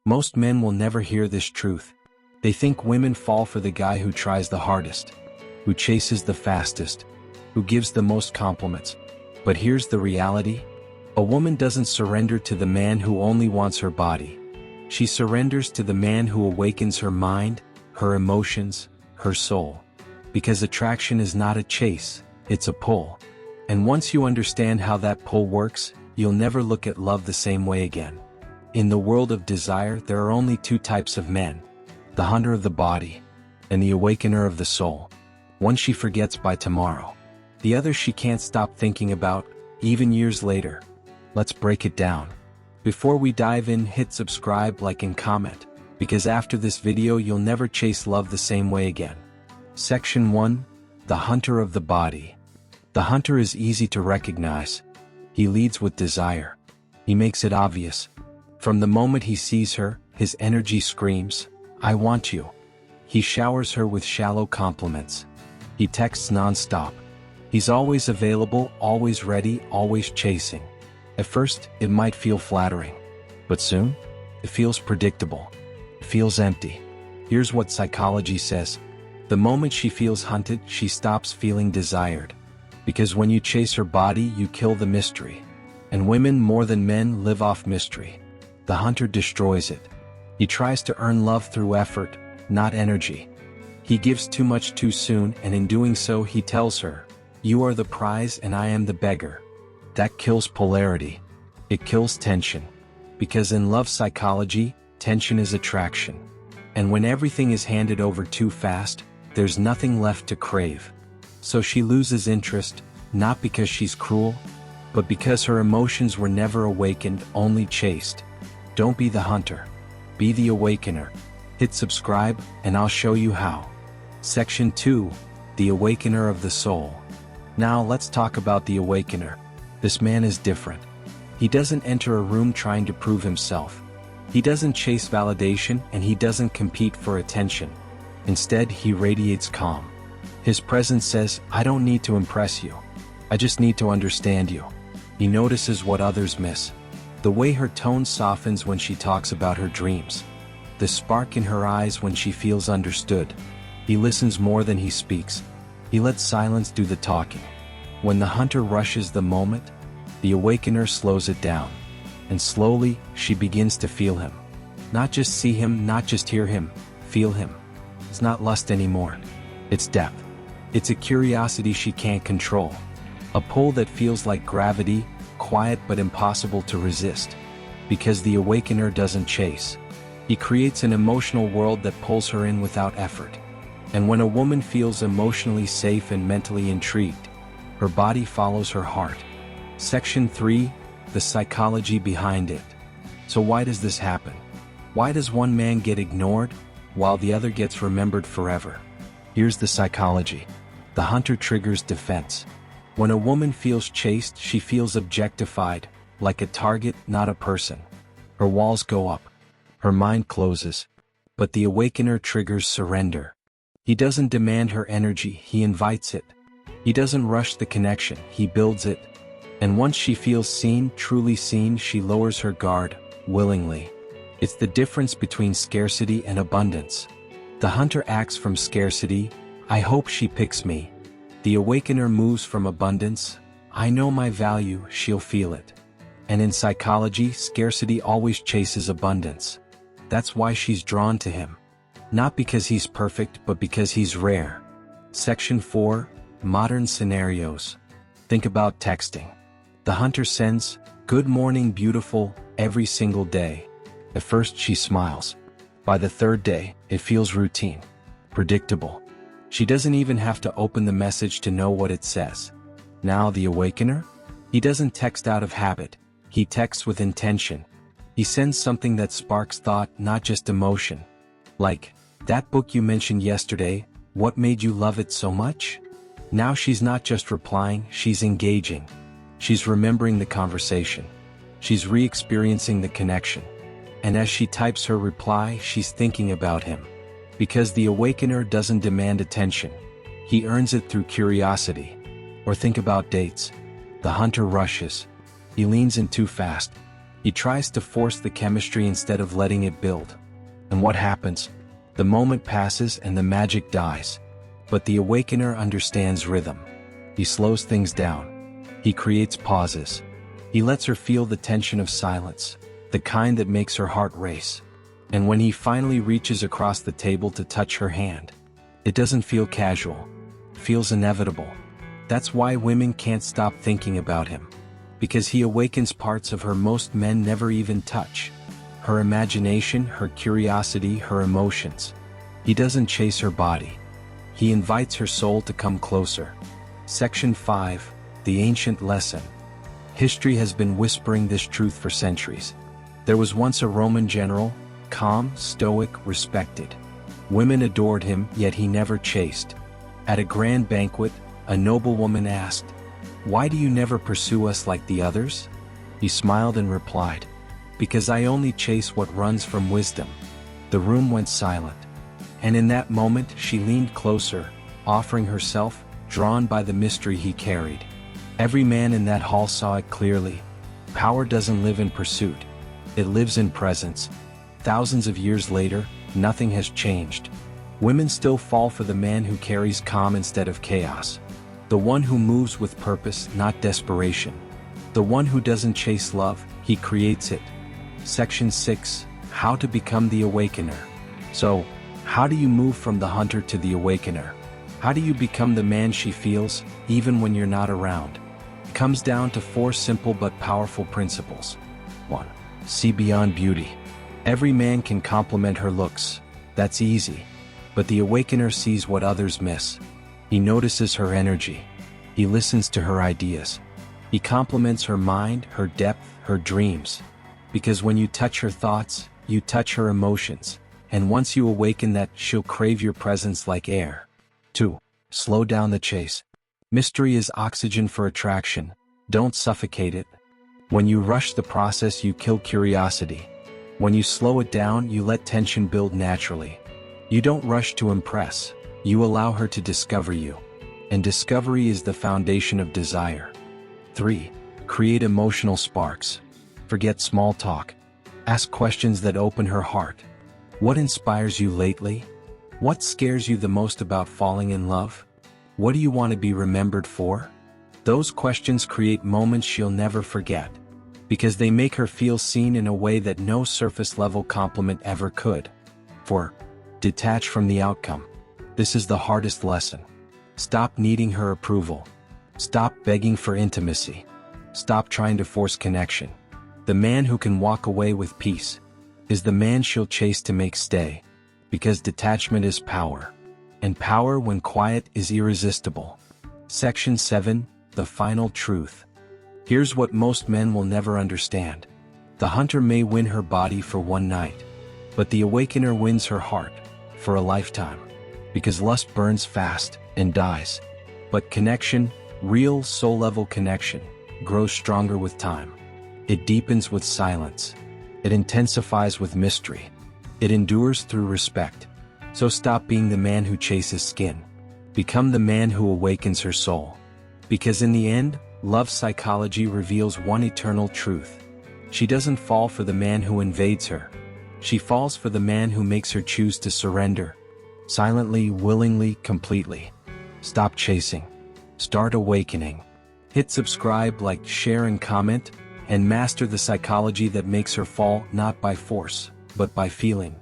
Most men will never hear this truth. They think women fall for the guy who tries the hardest, who chases the fastest, who gives the most compliments. But here's the reality. A woman doesn't surrender to the man who only wants her body. She surrenders to the man who awakens her mind, her emotions, her soul. Because attraction is not a chase, it's a pull. And once you understand how that pull works, you'll never look at love the same way again. In the world of desire, there are only two types of men: the hunter of the body, and the awakener of the soul. One she forgets by tomorrow. The other she can't stop thinking about, even years later. Let's break it down. Before we dive in, hit subscribe, like, and comment, because after this video you'll never chase love the same way again. Section 1. The hunter of the body. The hunter is easy to recognize. He leads with desire. He makes it obvious. From the moment he sees her, his energy screams, "I want you." He showers her with shallow compliments. He texts non-stop. He's always available, always ready, always chasing. At first, it might feel flattering. But soon, it feels predictable. It feels empty. Here's what psychology says. The moment she feels hunted, she stops feeling desired. Because when you chase her body, you kill the mystery. And women, more than men, live off mystery. The hunter destroys it. He tries to earn love through effort, not energy. He gives too much too soon, and in doing so he tells her, "You are the prize and I am the beggar." That kills polarity. It kills tension. Because in love psychology, tension is attraction. And when everything is handed over too fast, there's nothing left to crave. So she loses interest, not because she's cruel, but because her emotions were never awakened, only chased. Don't be the hunter. Be the awakener. Hit subscribe, and I'll show you how. Section 2. The awakener of the soul. Now let's talk about the awakener. This man is different. He doesn't enter a room trying to prove himself. He doesn't chase validation, and he doesn't compete for attention. Instead, he radiates calm. His presence says, "I don't need to impress you. I just need to understand you." He notices what others miss. The way her tone softens when she talks about her dreams. The spark in her eyes when she feels understood. He listens more than he speaks. He lets silence do the talking. When the hunter rushes the moment, the awakener slows it down. And slowly, she begins to feel him. Not just see him, not just hear him, feel him. It's not lust anymore. It's depth. It's a curiosity she can't control. A pull that feels like gravity, quiet but impossible to resist. Because the awakener doesn't chase. He creates an emotional world that pulls her in without effort. And when a woman feels emotionally safe and mentally intrigued, her body follows her heart. Section 3. The psychology behind it. So why does this happen? Why does one man get ignored, while the other gets remembered forever? Here's the psychology. The hunter triggers defense. When a woman feels chased, she feels objectified, like a target, not a person. Her walls go up. Her mind closes. But the awakener triggers surrender. He doesn't demand her energy, he invites it. He doesn't rush the connection, he builds it. And once she feels seen, truly seen, she lowers her guard, willingly. It's the difference between scarcity and abundance. The hunter acts from scarcity, "I hope she picks me." The awakener moves from abundance, "I know my value, she'll feel it." And in psychology, scarcity always chases abundance. That's why she's drawn to him. Not because he's perfect, but because he's rare. Section 4. Modern scenarios. Think about texting. The hunter sends, "Good morning, beautiful," every single day. At first she smiles. By the third day, it feels routine, predictable. She doesn't even have to open the message to know what it says. Now the awakener? He doesn't text out of habit. He texts with intention. He sends something that sparks thought, not just emotion. Like, "That book you mentioned yesterday, what made you love it so much?" Now she's not just replying, she's engaging. She's remembering the conversation. She's re-experiencing the connection. And as she types her reply, she's thinking about him. Because the awakener doesn't demand attention. He earns it through curiosity. Or think about dates. The hunter rushes. He leans in too fast. He tries to force the chemistry instead of letting it build. And what happens? The moment passes and the magic dies. But the Awakener understands rhythm. He slows things down. He creates pauses. He lets her feel the tension of silence, the kind that makes her heart race. And when he finally reaches across the table to touch her hand, it doesn't feel casual. It feels inevitable. That's why women can't stop thinking about him. Because he awakens parts of her most men never even touch. Her imagination, her curiosity, her emotions. He doesn't chase her body. He invites her soul to come closer. Section 5, The Ancient Lesson. History has been whispering this truth for centuries. There was once a Roman general, calm, stoic, respected. Women adored him, yet he never chased. At a grand banquet, a noblewoman asked, "Why do you never pursue us like the others?" He smiled and replied, "Because I only chase what runs from wisdom." The room went silent. And in that moment she leaned closer, offering herself, drawn by the mystery he carried. Every man in that hall saw it clearly. Power doesn't live in pursuit. It lives in presence. Thousands of years later, nothing has changed. Women still fall for the man who carries calm instead of chaos. The one who moves with purpose, not desperation. The one who doesn't chase love, he creates it. Section 6, How to Become the Awakener. So, how do you move from the hunter to the awakener? How do you become the man she feels, even when you're not around? It comes down to 4 simple but powerful principles. 1. See beyond beauty. Every man can compliment her looks. That's easy. But the awakener sees what others miss. He notices her energy. He listens to her ideas. He compliments her mind, her depth, her dreams. Because when you touch her thoughts, you touch her emotions. And once you awaken that, she'll crave your presence like air. 2. Slow down the chase. Mystery is oxygen for attraction. Don't suffocate it. When you rush the process, you kill curiosity. When you slow it down, you let tension build naturally. You don't rush to impress. You allow her to discover you. And discovery is the foundation of desire. 3. Create emotional sparks. Forget small talk. Ask questions that open her heart. What inspires you lately? What scares you the most about falling in love? What do you want to be remembered for? Those questions create moments she'll never forget. Because they make her feel seen in a way that no surface-level compliment ever could. 4. Detach from the outcome. This is the hardest lesson. Stop needing her approval. Stop begging for intimacy. Stop trying to force connection. The man who can walk away with peace is the man she'll chase to make stay. Because detachment is power. And power, when quiet, is irresistible. Section 7, The Final Truth. Here's what most men will never understand. The hunter may win her body for one night. But the awakener wins her heart for a lifetime. Because lust burns fast and dies. But connection, real soul-level connection, grows stronger with time. It deepens with silence. It intensifies with mystery. It endures through respect. So stop being the man who chases skin. Become the man who awakens her soul. Because in the end, love psychology reveals one eternal truth. She doesn't fall for the man who invades her. She falls for the man who makes her choose to surrender. Silently, willingly, completely. Stop chasing. Start awakening. Hit subscribe, like, share and comment, and master the psychology that makes her fall not by force, but by feeling.